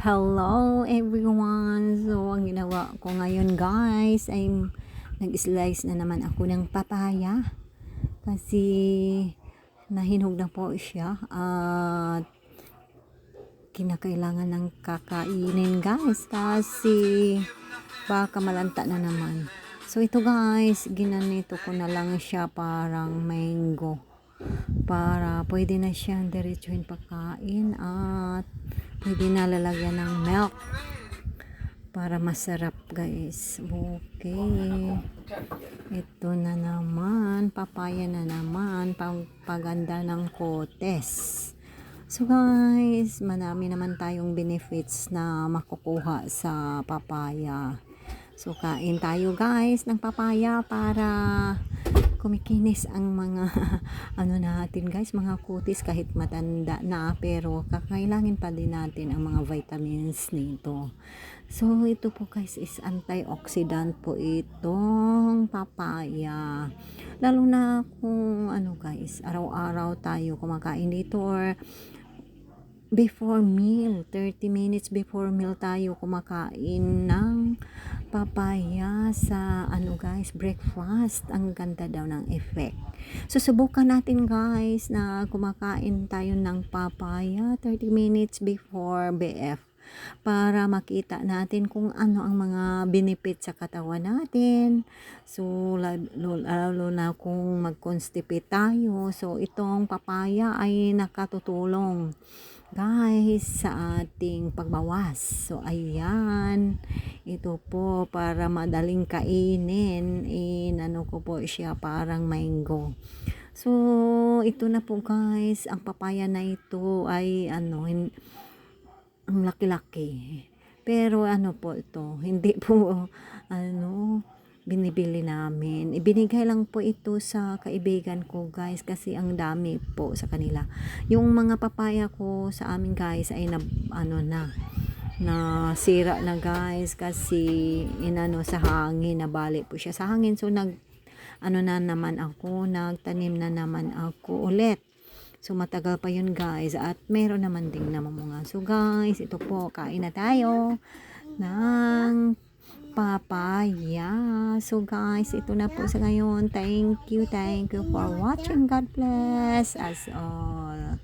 Hello everyone! So, ang ginawa ko ngayon guys ay nag-slice na naman ako ng papaya kasi nahinog na po siya at kinakailangan ng kakainin guys kasi baka malanta na naman. So, ito guys, ginanito ko na lang siya parang mango para pwede na siyang diretsuhin pagkain at pwede na lalagyan ng milk para masarap guys. Okay, ito na naman, papaya na naman, paganda ng kotes. So guys, marami naman tayong benefits na makukuha sa papaya. So kain tayo guys ng papaya para kumikinis ang mga ano natin guys, mga kutis kahit matanda na, pero kakailangan pa din natin ang mga vitamins nito. So ito po guys is antioxidant po itong papaya, lalo na kung ano guys, araw-araw tayo kumakain dito or before meal, 30 minutes before meal tayo kumakain ng papaya sa ano guys, breakfast. Ang ganda daw ng effect. So subukan natin guys na kumakain tayo ng papaya 30 minutes before BF para makita natin kung ano ang mga benefit sa katawan natin. So lalo na kung mag-constipate tayo, so itong papaya ay nakatutulong guys sa ating pagbawas. So ayan, ito po para madaling kainin, inano ko po siya parang mango. So ito na po guys, ang papaya na ito ay ano, ang laki-laki, pero ano po ito, hindi po ano binibili namin. Ibinigay lang po ito sa kaibigan ko guys kasi ang dami po sa kanila. Yung mga papaya ko sa amin guys ay na sira na guys kasi inano sa hangin, nabali po siya sa hangin. So nagtanim na naman ako ulit. So matagal pa yun guys at meron naman ding namumunga. So guys, ito po, kain na tayo ng papaya. So guys, ito na po sa ngayon. Thank you for watching. God bless us all.